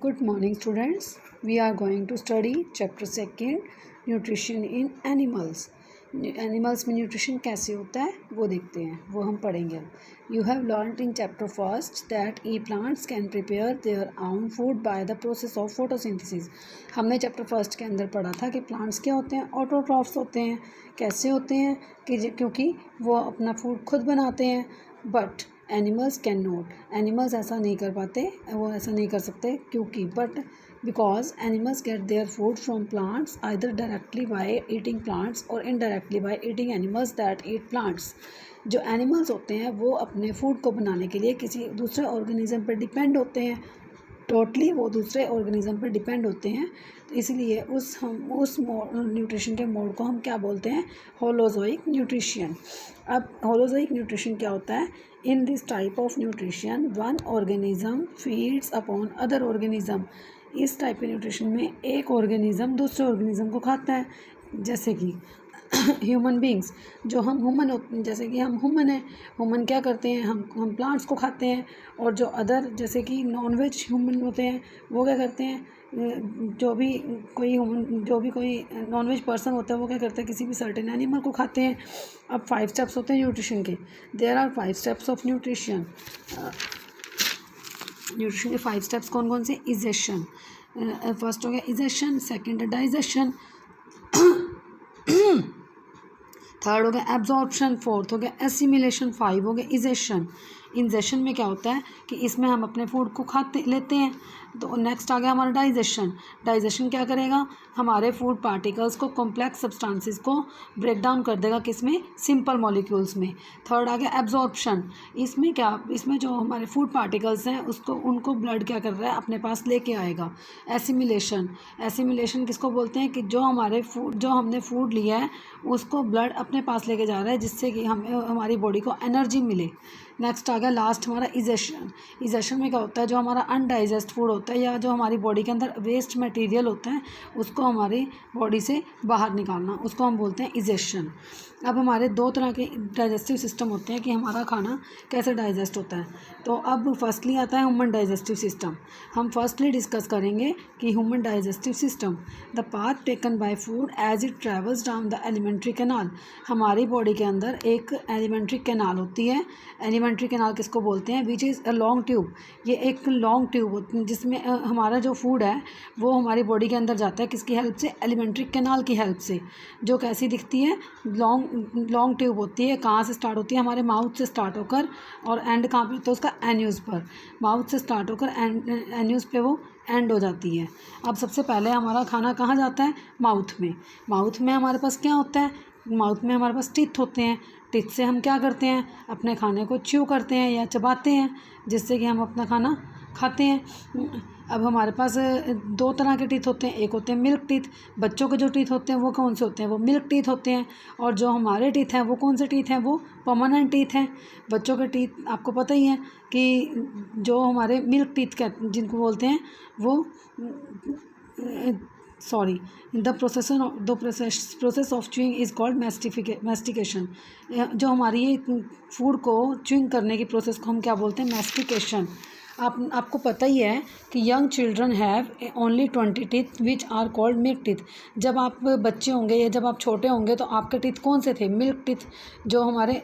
Good morning students. We are going to study chapter 2 nutrition in animals. Animals में nutrition कैसे होता है वो देखते हैं, वो हम पढ़ेंगे. You have learned in chapter first that E plants can prepare their own food by the process of photosynthesis. हमने चैप्टर फर्स्ट के अंदर पढ़ा था कि प्लांट्स क्या होते हैं, ऑटोट्रॉफ्स होते हैं. कैसे होते हैं कि क्योंकि वो अपना फूड खुद बनाते हैं. But animals can not, animals ऐसा नहीं कर पाते, वो ऐसा नहीं कर सकते क्योंकि because animals get their food from plants either directly by eating plants और indirectly by eating animals that eat plants. जो एनिमल्स होते हैं वो अपने फूड को बनाने के लिए किसी दूसरे ऑर्गेनिज्म पर डिपेंड होते हैं. टोटली वो दूसरे ऑर्गेनिज्म पर डिपेंड होते हैं. तो इसलिए उस न्यूट्रिशन के मोड को हम क्या बोलते हैं, होलोजोइक न्यूट्रिशन. अब होलोजोइक न्यूट्रिशन क्या होता है? In this type of nutrition one organism feeds upon other organism. इस टाइप के न्यूट्रिशन में एक ऑर्गेनिज्म दूसरे ऑर्गेनिज्म को खाता है. जैसे कि ह्यूमन बींग्स, जो हम ह्यूमन जैसे कि हम ह्यूमन हैं, ह्यूमन क्या करते हैं, हम प्लांट्स को खाते हैं. और जो अदर जैसे कि नॉन वेज ह्यूमन होते हैं वो क्या करते हैं, जो भी कोई नॉन वेज पर्सन होता है वो क्या करता है, किसी भी सर्टेन एनिमल को खाते हैं. अब 5 स्टेप्स होते हैं न्यूट्रिशन के. There are 5 steps of nutrition. Nutrition के 5 स्टेप्स कौन कौन से? इजेशन, फर्स्ट हो गया इजेशन, सेकंड डाइजेशन, थर्ड हो गया एब्जॉर्प्शन, फोर्थ हो गया एसिमिलेशन, 5 हो गया इजेशन. इंजेशन में क्या होता है कि इसमें हम अपने फूड को खाते लेते हैं. तो नेक्स्ट आ गया हमारा डाइजेशन. डाइजेशन क्या करेगा, हमारे फूड पार्टिकल्स को, कॉम्प्लेक्स सब्सटेंसेस को ब्रेक डाउन कर देगा, किसमें? सिंपल मॉलिक्यूल्स में. थर्ड आ गया एब्जॉर्प्शन. इसमें जो हमारे फूड पार्टिकल्स हैं उनको ब्लड क्या कर रहा है, अपने पास लेके आएगा. एसिमिलेशन, एसिमिलेशन किसको बोलते हैं कि जो हमने फूड लिया है उसको ब्लड अपने पास लेके जा रहा है, जिससे कि हमारी बॉडी को एनर्जी मिले. नेक्स्ट आ गया लास्ट हमारा इजेशन. इजेशन में क्या होता है, जो हमारा अनडाइजेस्ट फूड होता है या जो हमारी बॉडी के अंदर वेस्ट मटेरियल होता है उसको हमारी बॉडी से बाहर निकालना, उसको हम बोलते हैं इजेशन. अब हमारे 2 तरह के डाइजेस्टिव सिस्टम होते हैं कि हमारा खाना कैसे डाइजेस्ट होता है. तो अब फर्स्टली आता है ह्यूमन डाइजेस्टिव सिस्टम. हम फर्स्टली डिस्कस करेंगे कि human digestive system, the path taken by food as it travels down the alimentary canal. हमारी बॉडी के अंदर एक एलिमेंट्री कैनाल होती है. एलिमेंट्री कैनाल किसको बोलते हैं? विच इज़ अ लॉन्ग ट्यूब. ये एक लॉन्ग ट्यूब होती है जिसमें हमारा जो फूड है वो हमारी बॉडी के अंदर जाता है. किसकी हेल्प से? एलिमेंट्री कैनाल की हेल्प से. जो कैसी दिखती है? लॉन्ग ट्यूब होती है. कहाँ से स्टार्ट होती है? हमारे माउथ से स्टार्ट होकर और एंड कहाँ पे होता है उसका? एन्यूज़ पर. माउथ से स्टार्ट होकर एन्यूज़ पे वो एंड हो जाती है. अब सबसे पहले हमारा खाना कहाँ जाता है? माउथ में. माउथ में हमारे पास क्या होता है? माउथ में हमारे पास टीथ होते हैं. टीथ से हम क्या करते हैं, अपने खाने को च्यू करते हैं या चबाते हैं, जिससे कि हम अपना खाना खाते हैं. अब हमारे पास 2 तरह के टीथ होते हैं. एक होते हैं मिल्क टीथ. बच्चों के जो टीथ होते हैं वो कौन से होते हैं? वो मिल्क टीथ होते हैं. और जो हमारे टीथ हैं वो कौन से टीथ हैं? वो परमानेंट टीथ हैं. बच्चों के टीथ आपको पता ही है कि जो हमारे मिल्क टीथ जिनको बोलते हैं वो the process of chewing is called mastication. जो हमारी ये फूड को च्यूइंग करने की प्रोसेस को हम क्या बोलते हैं? मैस्टिकेशन. आपको पता ही है कि young children have only 20 teeth which are called milk teeth. जब आप बच्चे होंगे या जब आप छोटे होंगे तो आपके टीथ कौन से थे? Milk teeth. जो हमारे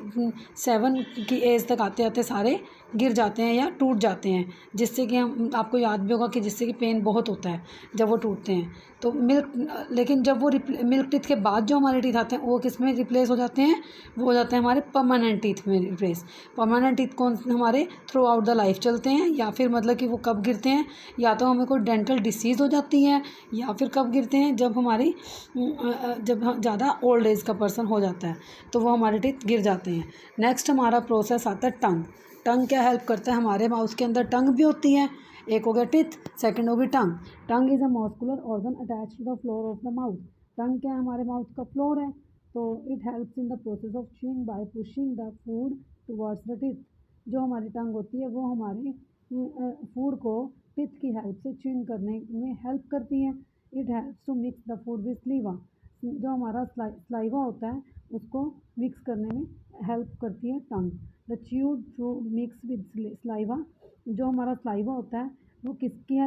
7 की एज तक आते आते सारे गिर जाते हैं या टूट जाते हैं, जिससे कि आपको याद भी होगा कि जिससे कि पेन बहुत होता है जब वो टूटते हैं. तो लेकिन जब वो मिल्क टीथ के बाद जो हमारे टीथ आते हैं वो किस में रिप्लेस हो जाते हैं? वो हो जाते हैं हमारे परमानेंट टीथ में रिप्लेस. परमानेंट टीथ कौन हमारे थ्रू आउट द लाइफ चलते हैं, या फिर मतलब कि वो कब गिरते हैं, या तो हमें कोई डेंटल डिसीज़ हो जाती है, या फिर कब गिरते हैं जब जब ज़्यादा ओल्ड एज का पर्सन हो जाता है तो वो हमारे टीथ गिर जाते हैं. नेक्स्ट हमारा प्रोसेस आता है टंग. टंग क्या हेल्प करता है? हमारे माउथ के अंदर टंग भी होती है. एक हो गया टीथ, सेकंड हो गई tongue. Tongue is a muscular organ attach to the floor of the mouth. Tongue क्या है? हमारे माउथ का फ्लोर है. तो it helps in the process of chewing by pushing the food towards the teeth. जो हमारी टंग होती है वो हमारी फूड को टीथ की हेल्प से च्यूइंग करने में हेल्प करती है. It helps to mix the food with saliva. जो हमारा स्लाइवा होता है उसको मिक्स करने में हेल्प करती है tongue. The chewed food mix with saliva. जो हमारा स्लाइवा होता है वो किसकी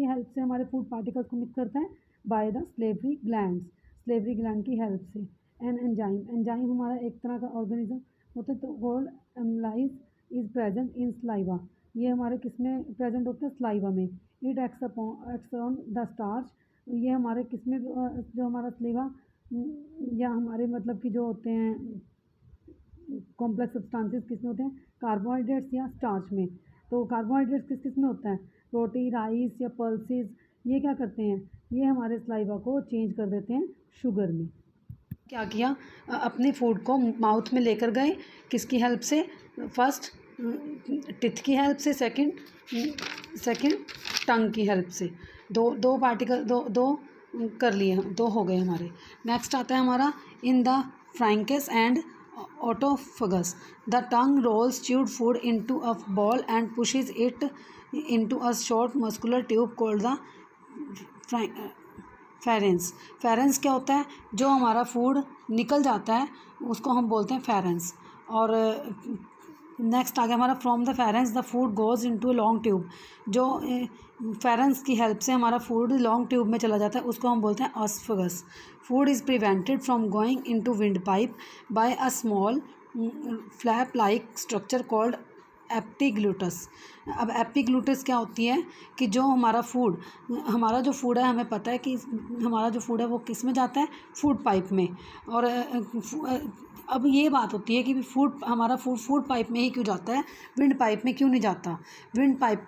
हेल्प से हमारे फूड पार्टिकल्स को मिक्स करता है? By the salivary glands, salivary gland की हेल्प से। एंजाइम हमारा एक तरह का ऑर्गेनिज्म होता है, तो gold amylase is present in saliva, ये हमारे किस में प्रेजेंट होता है? स्लाइवा में। It acts on the starch, ये हमारे किस में जो हमारा स्लीवा या हमारे मतलब कि जो होते हैं कॉम्प्लेक्स सब्सटेंसेस किस में होते हैं? कार्बोहाइड्रेट्स या स्टार्च में। तो कार्बोहाइड्रेट्स किस किस में होता है? रोटी, राइस या पल्सेस, ये क्या करते हैं? ये हमारे स्लाइवा को चेंज कर देते हैं शुगर में। क्या किया? अपने फूड को माउथ में लेकर गए, किसकी हेल्प से? फर्स्ट टिथ की हेल्प से, सेकंड टंग की हेल्प से। दो पार्टिकल दो कर लिए हम, दो हो गए हमारे। नेक्स्ट आता है हमारा in the pharynx and autophagus. The tongue rolls chewed food into a ball and pushes it into a short muscular tube called the pharynx. pharynx क्या होता है? जो हमारा फूड निकल जाता है उसको हम बोलते हैं pharynx। और नेक्स्ट आ गया हमारा from the pharynx the food goes into long tube. जो pharynx की हेल्प से हमारा फूड लॉन्ग ट्यूब में चला जाता है उसको हम बोलते हैं oesophagus. Food is prevented from going into wind pipe by a small flap like structure called epiglottis. अब एपिग्लूटस क्या होती है कि जो हमारा जो फूड है, हमें पता है कि हमारा जो फूड है वो किस में जाता है? फूड पाइप में। और अब ये बात होती है कि हमारा फूड पाइप में ही क्यों जाता है, विंड पाइप में क्यों नहीं जाता? विंड पाइप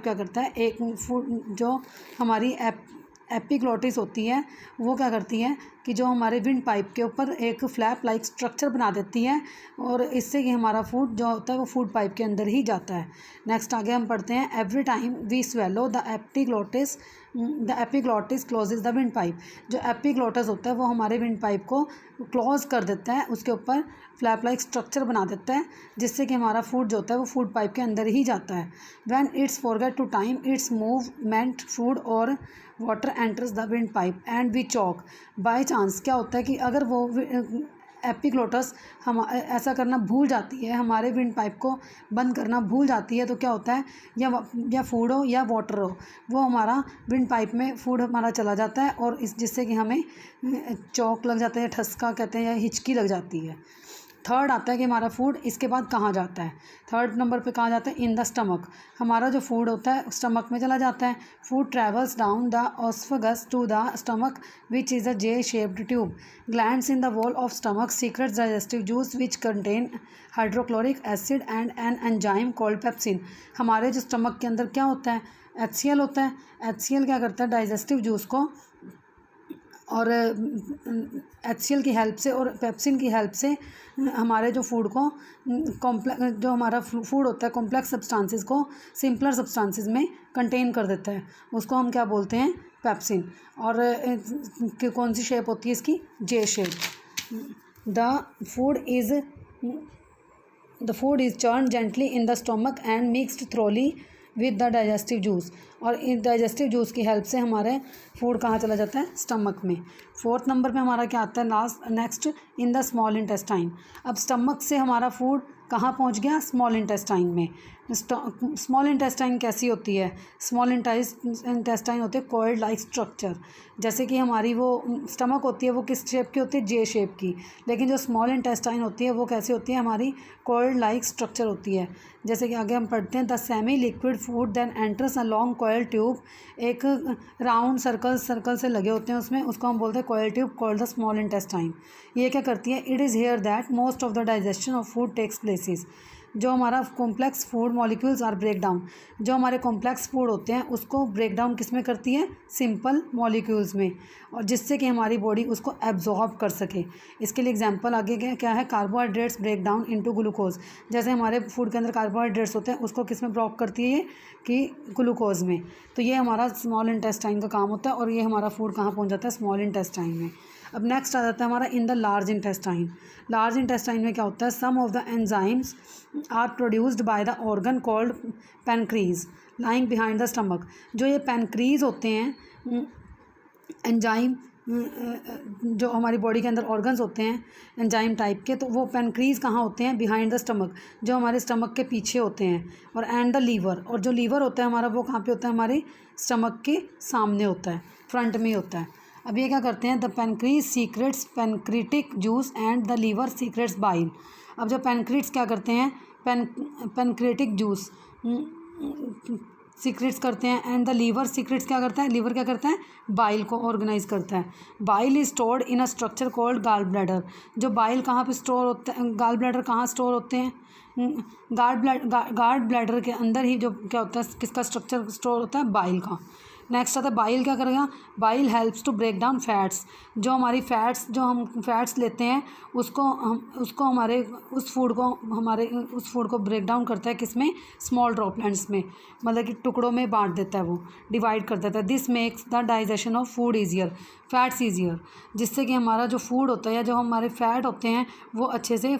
क्या करता है? एक फूड जो हमारी एपिग्लॉटिस होती है वो क्या करती है कि जो हमारे विंड पाइप के ऊपर एक फ्लैप लाइक स्ट्रक्चर बना देती है, और इससे कि हमारा फूड जो होता है वो फूड पाइप के अंदर ही जाता है। नेक्स्ट आगे हम पढ़ते हैं every time we swallow the epiglottis closes the wind pipe. जो एपिग्लॉटिस होता है वो हमारे विंड पाइप को क्लोज कर देता है, उसके ऊपर फ्लैप लाइक स्ट्रक्चर बना देता है, जिससे कि हमारा फूड जो होता है वो फूड पाइप के अंदर ही जाता है। When it's forget to time its movement food और water enters the wind pipe and we choke. By chance क्या होता है कि अगर वो एपिग्लॉटस हम ऐसा करना भूल जाती है, हमारे विंड पाइप को बंद करना भूल जाती है, तो क्या होता है? या फूड हो या वाटर हो, वो हमारा विंड पाइप में फूड हमारा चला जाता है, और जिससे कि हमें चौक लग जाता है, ठसका कहते हैं, या हिचकी लग जाती है। थर्ड आता है कि हमारा फूड इसके बाद कहाँ जाता है? थर्ड नंबर पे कहाँ जाता है? In the stomach. हमारा जो फूड होता है स्टमक में चला जाता है। Food travels down the oesophagus to the stomach which is a J shaped tube. Glands in the wall of stomach secrete digestive juice which contain hydrochloric acid and an enzyme called pepsin. हमारे जो stomach के अंदर क्या होता है? HCl होता है। HCl क्या करता है? डाइजेस्टिव जूस को, और HCl की हेल्प से और पेप्सिन की हेल्प से हमारे जो फूड को जो हमारा फूड होता है कॉम्प्लेक्स सब्सटेंसेस को सिंपलर सब्सटेंसेस में कंटेन कर देता है, उसको हम क्या बोलते हैं? पेप्सिन। और कौन सी शेप होती है इसकी? जे shape. The food is churn gently in the stomach and mixed thoroughly with the digestive juice. और इस डाइजेस्टिव जूस की हेल्प से हमारे फूड कहाँ चला जाता है? स्टमक में। फोर्थ नंबर पे हमारा क्या आता है? Next in the small intestine. अब स्टमक से हमारा फूड कहाँ पहुँच गया? स्मॉल इंटेस्टाइन में। स्मॉल इंटेस्टाइन कैसी होती है? स्मॉल इंटेस्टाइन होते हैं कॉइल्ड लाइक स्ट्रक्चर। जैसे कि हमारी वो स्टमक होती है वो किस शेप की होती है? जे शेप की। लेकिन जो स्मॉल इंटेस्टाइन होती है वो कैसी होती है? हमारी कॉइल्ड लाइक स्ट्रक्चर होती है। जैसे कि आगे हम पढ़ते हैं the semi liquid food then enters a long coil tube. एक राउंड सर्कल से लगे होते हैं उसमें, उसको हम बोलते हैं coil tube called the small intestine. ये क्या करती है? It is here that most of the digestion of food takes places. जो हमारा complex food molecules are break down. जो हमारे कॉम्प्लेक्स फूड होते हैं उसको ब्रेक डाउन किस में करती है? सिंपल मॉलिक्यूल्स में, और जिससे कि हमारी बॉडी उसको एब्जॉर्ब कर सके। इसके लिए एग्जांपल आगे क्या है? Carbohydrates break down into glucose. जैसे हमारे फूड के अंदर कार्बोहाइड्रेट्स होते हैं उसको किस में ब्रेक करती है? कि ग्लूकोज में। तो ये हमारा स्मॉल इंटेस्टाइन का काम होता है, और ये हमारा फूड कहाँ पहुँच जाता है? स्मॉल इंटेस्टाइन में। अब नेक्स्ट आ जाता है हमारा in the large intestine. Large intestine में क्या होता है? Some of the enzymes are produced by the organ called pancreas lying behind the stomach. जो ये पैनक्रीज होते हैं एंजाइम जो हमारी बॉडी के अंदर ऑर्गन्स होते हैं एंजाइम टाइप के, तो वो पेनक्रीज कहाँ होते हैं, बिहाइंड द स्टमक, जो हमारे स्टमक के पीछे होते हैं, और एंड द लीवर, और जो लीवर होता है हमारा वो कहाँ पे होता है, हमारे स्टमक के सामने होता है, फ्रंट में होता है। अब ये क्या करते हैं, the pancreas secretes pancreatic juice and the liver secretes bile. अब जो पेनक्रीट्स क्या करते हैं, पेनक्रीटिक जूस सीक्रेट्स करते हैं, एंड द लीवर सीक्रेट्स क्या करता है, लीवर क्या करता है, बाइल को ऑर्गेनाइज करता है। Bile is stored in a structure called gall bladder. जो बाइल कहाँ पे स्टोर होता है, गाल ब्लैडर कहाँ स्टोर होते हैं, गार्ड ब्लैडर के अंदर ही जो क्या होता है, किसका स्ट्रक्चर स्टोर होता है, बाइल का। नेक्स्ट आता है बाइल क्या करेगा, bile helps to break down fats. जो हमारी फैट्स, जो हम फैट्स लेते हैं उसको हमारे उस फूड को ब्रेक डाउन करता है, किसमें, स्मॉल ड्रॉपलेट्स में, मतलब कि टुकड़ों में बांट देता है, वो डिवाइड कर देता है। This makes the digestion of food easier, fats easier, जिससे कि हमारा जो फूड होता है या जो हमारे फैट होते हैं वो अच्छे से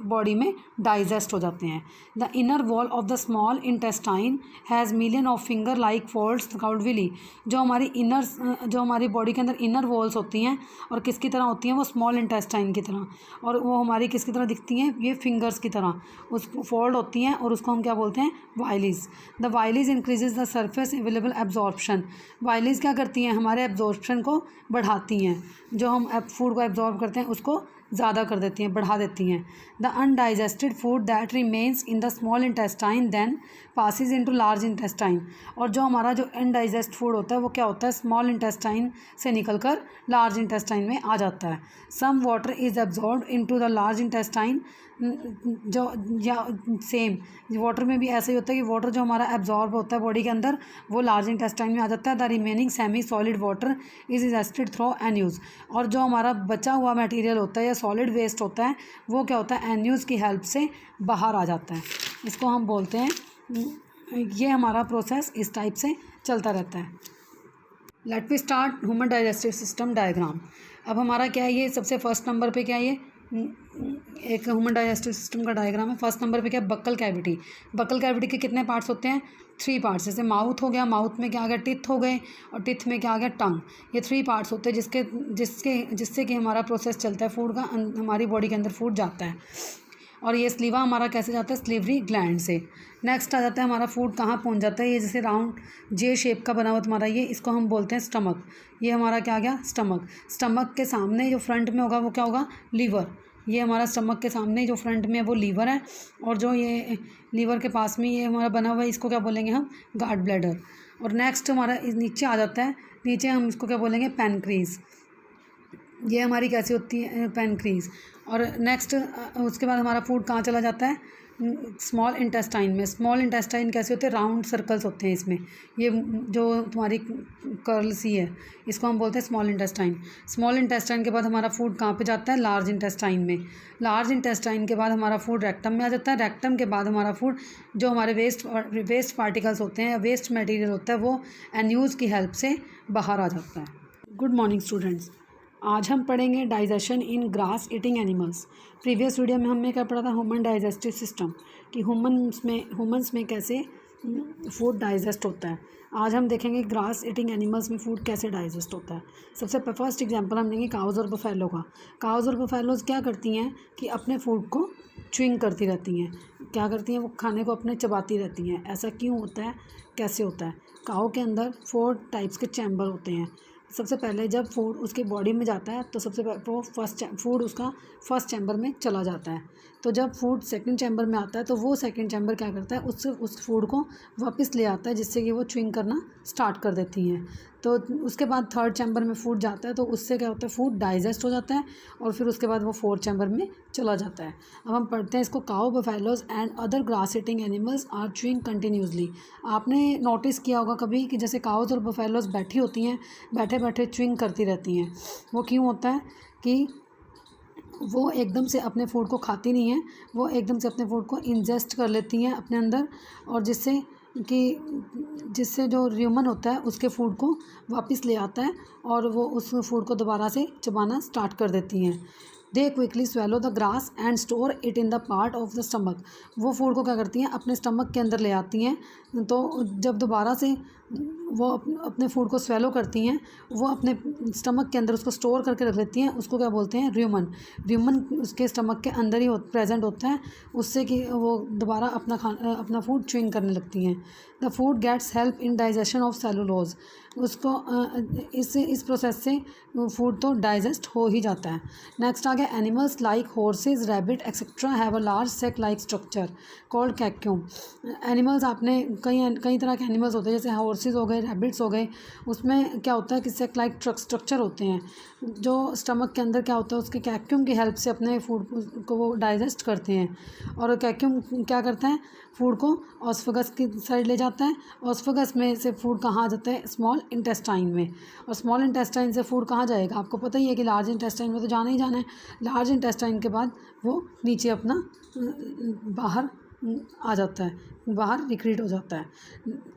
बॉडी में डाइजेस्ट हो जाते हैं। The inner wall of the small intestine has million of finger like folds called villi. जो हमारी बॉडी के अंदर इनर वॉल्स होती हैं और किसकी तरह होती हैं, वो स्मॉल इंटेस्टाइन की तरह, और वो हमारी किसकी तरह दिखती हैं, ये फिंगर्स की तरह उस फोल्ड होती हैं, और उसको हम क्या बोलते हैं, villi. The villi increases the surface available absorption. Villi क्या करती हैं, हमारे एब्जॉर्प्शन को बढ़ाती हैं, जो हम फूड को एब्जॉर्ब करते हैं उसको ज़्यादा कर देती हैं, बढ़ा देती हैं। The undigested food that remains in the small intestine then passes into large intestine. और जो हमारा जो अनडाइजेस्ट फूड होता है वो क्या होता है, स्मॉल इंटेस्टाइन से निकलकर लार्ज इंटेस्टाइन में आ जाता है। Some water is absorbed into the large intestine. जो या सेम वाटर में भी ऐसा ही होता है कि वाटर जो हमारा एब्जॉर्ब होता है बॉडी के अंदर वो लार्ज इंटेस्टाइन में आ जाता है। The remaining semi solid water is egested through anus. और जो हमारा बचा हुआ मटेरियल होता है या सॉलिड वेस्ट होता है वो क्या होता है, एन्यूज़ की हेल्प से बाहर आ जाता है। इसको हम बोलते हैं, ये हमारा प्रोसेस इस टाइप से चलता रहता है। Let we start human digestive system diagram. अब हमारा क्या है, ये सबसे फर्स्ट नंबर पे क्या है, ये एक ह्यूमन डाइजेस्टिव सिस्टम का डायग्राम है। फर्स्ट नंबर पे क्या है, बक्कल कैविटी। बक्कल कैविटी के कितने पार्ट्स होते हैं, 3 पार्ट्स। जैसे माउथ हो गया, माउथ में क्या आ गया, टिथ हो गए, और टिथ में क्या आ गया, टंग। ये 3 पार्ट्स होते हैं जिससे कि हमारा प्रोसेस चलता है फूड का, हमारी बॉडी के अंदर फूड जाता है। और ये स्लीवा हमारा कैसे जाता है, स्लीवरी ग्लैंड से। नेक्स्ट आ जाता है हमारा फूड कहाँ पहुँच जाता है, ये जैसे राउंड जे शेप का बना हुआ तुम्हारा ये, इसको हम बोलते हैं स्टमक। ये हमारा क्या आ गया, स्टमक। स्टमक के सामने जो फ्रंट में होगा वो क्या होगा, लीवर। ये हमारा स्टमक के सामने जो फ्रंट में है वो लीवर है, और जो ये लीवर के पास में ये हमारा बना हुआ है इसको क्या बोलेंगे हम, गार्ड ब्लैडर। और नेक्स्ट हमारा नीचे आ जाता है, नीचे हम इसको क्या बोलेंगे, पैनक्रीज। ये हमारी कैसी होती है, पैनक्रीज। और नेक्स्ट उसके बाद हमारा फूड कहाँ चला जाता है, स्मॉल इंटेस्टाइन में। स्मॉल इंटेस्टाइन कैसे होते हैं, राउंड सर्कल्स होते हैं इसमें, ये जो तुम्हारी कर्ल सी है इसको हम बोलते हैं स्मॉल इंटेस्टाइन। स्मॉल इंटेस्टाइन के बाद हमारा फूड कहाँ पे जाता है, लार्ज इंटेस्टाइन में। लार्ज इंटेस्टाइन के बाद हमारा फूड रेक्टम में आ जाता है। रेक्टम के बाद हमारा फूड जो हमारे वेस्ट पार्टिकल्स होते हैं, वेस्ट मटेरियल होता है, वो एन्यूज़ की हेल्प से बाहर आ जाता है। गुड मॉर्निंग स्टूडेंट्स, आज हम पढ़ेंगे डाइजेशन इन grass eating animals. Previous video में हमने क्या पढ़ा था, ह्यूमन डाइजेस्टिव सिस्टम, कि ह्यूमंस में कैसे फूड डाइजेस्ट होता है। आज हम देखेंगे ग्रास ईटिंग एनिमल्स में फूड कैसे डाइजेस्ट होता है। सबसे फर्स्ट एग्जांपल हम लेंगे काउज और बफेलो का। काउज और बफेलोज क्या करती हैं कि अपने फूड को च्युइंग करती रहती हैं। क्या करती हैं, वो खाने को अपने चबाती रहती हैं। ऐसा क्यों होता है, कैसे होता है। काऊ के अंदर 4 टाइप्स के चैम्बर होते हैं। सबसे पहले जब फूड उसके बॉडी में जाता है तो सबसे पहले वो फूड उसका फर्स्ट चैम्बर में चला जाता है। तो जब फूड सेकंड चैम्बर में आता है तो वो सेकंड चैम्बर क्या करता है, उस फूड को वापस ले आता है, जिससे कि वो च्युइंग करना स्टार्ट कर देती हैं। तो उसके बाद थर्ड चैम्बर में फूड जाता है तो उससे क्या होता है, फूड डाइजेस्ट हो जाता है, और फिर उसके बाद वो फोर्थ चैम्बर में चला जाता है। अब हम पढ़ते हैं इसको। Cow, buffaloes and other grass eating animals are chewing continuously. आपने नोटिस किया होगा कभी कि जैसे काउज और बफेलोज बैठी होती हैं, बैठे बैठे च्युइंग करती रहती हैं। वो क्यों होता है कि वो एकदम से अपने फूड को खाती नहीं हैं, वो एकदम से अपने फूड को इंजेस्ट कर लेती हैं अपने अंदर, और जिससे जो ह्यूमन होता है उसके फूड को वापस ले आता है और वो उस फूड को दोबारा से चबाना स्टार्ट कर देती हैं। दे quickly swallow the grass and store it in the part of the stomach. वो फूड को क्या करती हैं, अपने स्टमक के अंदर ले आती हैं। तो जब दोबारा से वो अपने फूड को स्वेलो करती हैं, वो अपने स्टमक के अंदर उसको स्टोर करके रख लेती हैं। उसको क्या बोलते हैं, र्यूमन। र्यूमन उसके स्टमक के अंदर ही प्रेजेंट होता है, उससे कि वो दोबारा अपना फूड च्युइंग करने लगती हैं। The food gets help in digestion of cellulose. उसको इस प्रोसेस से फूड तो डाइजेस्ट हो ही जाता है। नेक्स्ट आ गया animals like horses, rabbit etcetera have a large sac like structure called caecum. Animals, आपने कई तरह के एनिमल्स होते हैं, जैसे हॉर्सेज हो गए, रैबिट्स हो गए। उसमें क्या होता है कि सेक लाइक स्ट्रक्चर होते हैं, जो स्टमक के अंदर क्या होता है, उसके कैक्यूम की हेल्प से अपने फूड को वो डाइजेस्ट करते हैं। और कैक्यूम क्या करता है, फूड को ऑस्फेगस की साइड ले जाता है। ऑस्फेगस में से फूड कहाँ आ जाता है, स्मॉल इंटेस्टाइन में। और स्मॉल इंटेस्टाइन से फूड कहाँ जाएगा, आपको पता ही है कि लार्ज इंटेस्टाइन में तो जाना ही जाना है। लार्ज इंटेस्टाइन के बाद वो नीचे अपना बाहर आ जाता है, बाहर रिक्रीट हो जाता है।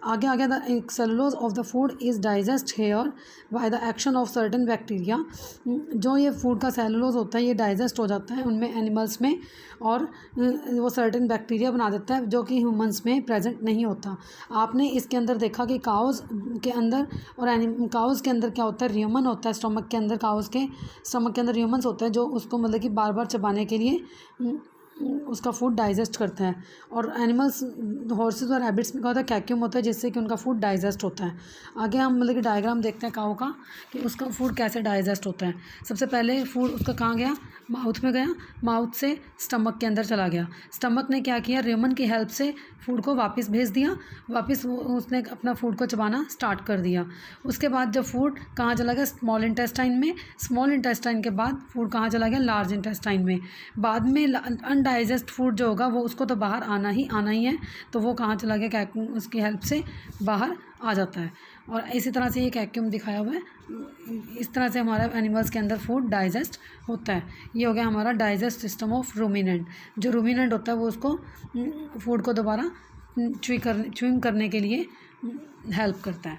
आगे the cellulose of the food is digest here by the action of certain bacteria. जो ये फूड का सेलुलोज होता है, ये डाइजेस्ट हो जाता है उनमें, एनिमल्स में, और वो सर्टेन बैक्टीरिया बना देता है जो कि ह्यूमंस में प्रेजेंट नहीं होता। आपने इसके अंदर देखा कि काउज़ के अंदर और काउज़ के अंदर क्या होता है, र्यूमन होता है स्टमक के अंदर। काउज़ के स्टमक के अंदर र्यूमन्स होता है जो उसको मतलब कि बार बार चबाने के लिए उसका फूड डाइजेस्ट करता है। और एनिमल्स, हॉर्सेस और रैबिट्स में क्या होता है, कैक्यूम होता है जिससे कि उनका फूड डाइजेस्ट होता है। आगे हम मतलब कि डायग्राम देखते हैं काऊ का कि उसका फूड कैसे डाइजेस्ट होता है। सबसे पहले फूड उसका कहाँ गया, माउथ में गया, माउथ से स्टमक के अंदर चला गया। स्टमक ने क्या किया, र्यूमन की हेल्प से फूड को वापस भेज दिया, वापस उसने अपना फूड को चबाना स्टार्ट कर दिया। उसके बाद जब फूड कहाँ चला गया, स्मॉल इंटेस्टाइन में। स्मॉल इंटेस्टाइन के बाद फूड कहाँ चला गया, लार्ज इंटेस्टाइन में। बाद में अनडाइजेस्ट फूड जो होगा वो उसको तो बाहर आना ही है, तो वो कहाँ चला गया, कैक्यूम उसकी हेल्प से बाहर आ जाता है। और इसी तरह से ये कैक्यूम दिखाया हुआ है। इस तरह से हमारा एनिमल्स के अंदर फूड डाइजेस्ट होता है। ये हो गया हमारा डाइजेस्ट सिस्टम ऑफ रूमिनेंट। जो रूमिनेंट होता है वो उसको फूड को दोबारा च्यूइंग करने के लिए हेल्प करता है।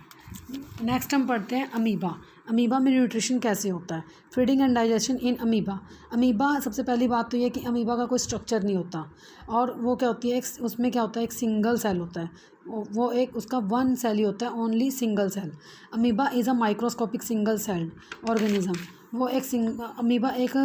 नेक्स्ट हम पढ़ते हैं अमीबा। अमीबा में न्यूट्रिशन कैसे होता है, feeding and digestion in amoeba. Amoeba, सबसे पहली बात तो ये कि अमीबा का कोई स्ट्रक्चर नहीं होता, और वो क्या होती है, उसमें क्या होता है, एक सिंगल सेल होता है। वो एक उसका वन सेल ही होता है, only single cell. Amoeba is a microscopic single celled organism. वो अमीबा एक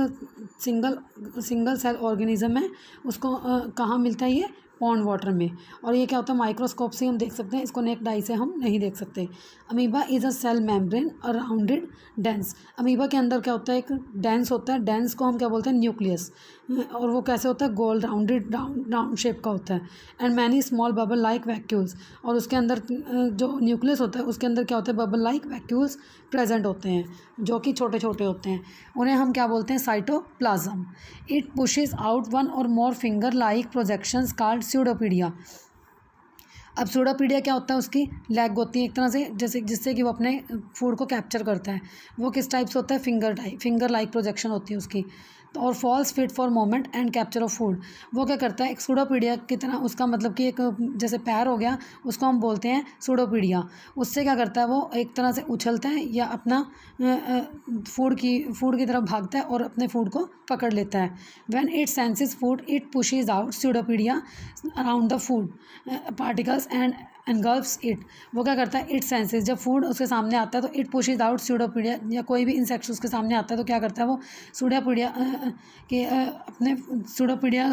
सिंगल सेल ऑर्गेनिज्म है। उसको कहाँ मिलता है, ये पॉन्ड वाटर में। और ये क्या होता है, माइक्रोस्कोप से हम देख सकते हैं, इसको नेक्ड आई से हम नहीं देख सकते। Amoeba is a cell membrane arounded dense. Amoeba के अंदर क्या होता है, एक डेंस होता है। डेंस को हम क्या बोलते हैं, न्यूक्लियस। और वो कैसे होता है, गोल राउंड शेप का होता है। And many small bubble like vacuoles. और उसके अंदर जो न्यूक्लियस होता है उसके अंदर क्या होता है, बबल लाइक वैक्यूल्स प्रेजेंट होते हैं, जो कि छोटे छोटे होते हैं। उन्हें हम क्या बोलते हैं, cytoplasm. It pushes out one और मोर फिंगर लाइक प्रोजेक्शंस कॉल्ड स्यूडोपीडिया। अब स्यूडोपीडिया क्या होता है, उसकी लेग होती है एक तरह से, जैसे जिससे कि वो अपने फूड को कैप्चर करता है। वो किस टाइप से होता है, फिंगर लाइक प्रोजेक्शन होती है उसकी। तो और false feet for movement and capture of food. वो क्या करता है, एक सूडोपीडिया की तरह, उसका मतलब कि एक जैसे पैर हो गया, उसको हम बोलते हैं सूडोपीडिया। उससे क्या करता है, वो एक तरह से उछलता है या अपना फूड की तरफ भागता है और अपने फूड को पकड़ लेता है। When it senses food it pushes out pseudopodia around the food particles and engulfs it. वो क्या करता है, इट सेंसेस, जब फूड उसके सामने आता है तो इट पुशेस आउट सूडोपीडिया, या कोई भी इंसेक्ट उसके सामने आता है तो क्या करता है, वो सूडोपीडिया के अपने सूडोपीडिया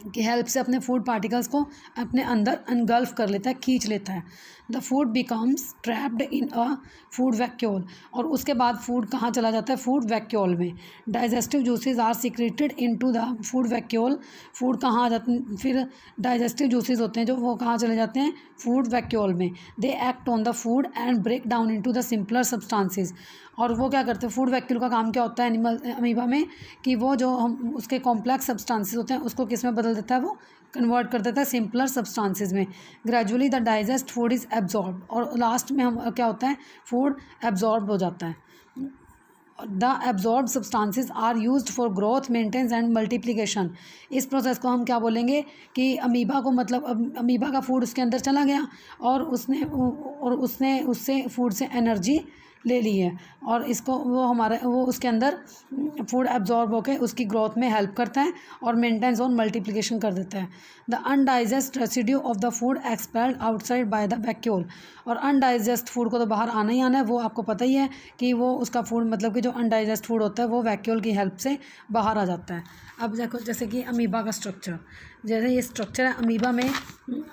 की हेल्प से अपने फूड पार्टिकल्स को अपने अंदर अनगल्फ कर लेता है, खींच लेता है। The food becomes trapped in a food vacuole. और उसके बाद फूड कहाँ चला जाता है, फूड वैक्यूल में। Digestive juices are secreted into the food vacuole. Food कहाँ आ जाते हैं, फिर डाइजेस्टिव जूसेस होते हैं जो वो कहाँ चले जाते हैं, फूड वैक्यूल में। They act on the food and break down into the simpler substances. और वो क्या करते हैं, फूड वैक्यूल का काम क्या होता है अमीबा में, कि वो जो हम उसके कॉम्प्लेक्स सब्सटेंसेस होते हैं उसको किस में बदल देता है, वो कन्वर्ट कर देता है सिंपलर सब्सटेंसेस में। Gradually the digest food is absorb. और लास्ट में हम क्या होता है, फूड एब्जॉर्ब हो जाता है। The absorb substances are used for growth, maintenance and multiplication. इस प्रोसेस को हम क्या बोलेंगे कि अमीबा को, मतलब अमीबा का फूड उसके अंदर चला गया और उसने उससे फूड से एनर्जी ले ली है और इसको वो उसके अंदर फूड एब्जॉर्ब होकर उसकी ग्रोथ में हेल्प करता है और मेंटेन जोन मल्टीप्लिकेशन कर देता है। The अनडाइजेस्ट residue of the food expelled outside by the vacuole. और अनडाइजेस्ट फूड को तो बाहर आना ही आना है, वो आपको पता ही है कि वो उसका फूड मतलब कि जो अनडाइजेस्ट फूड होता है वो वैक्यूल की हेल्प से बाहर आ जाता है। अब देखो जैसे कि अमीबा का स्ट्रक्चर, जैसे ये स्ट्रक्चर है अमीबा में,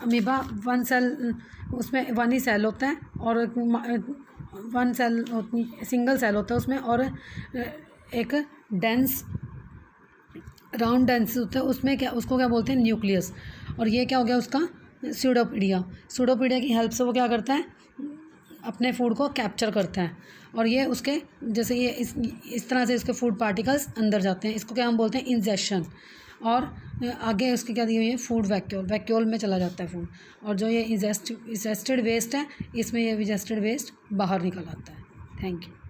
अमीबा वन सेल, उसमें वन ही सेल होता है और वन सेल सिंगल सेल होता है उसमें, और एक डेंस राउंड डेंस होता है उसमें, क्या उसको क्या बोलते हैं, न्यूक्लियस। और ये क्या हो गया उसका स्यूडोपीडिया। स्यूडोपीडिया की हेल्प से वो क्या करता है, अपने फूड को कैप्चर करता है और ये उसके जैसे ये इस तरह से इसके फूड पार्टिकल्स अंदर जाते हैं, इसको क्या हम बोलते हैं, इंजेक्शन। और आगे उसकी क्या दी हुई है, फूड वैक्यूल, वैक्यूल में चला जाता है फूड। और जो ये इंजेस्टेड वेस्ट है इसमें ये इंजेस्टेड वेस्ट बाहर निकल आता है। Thank you.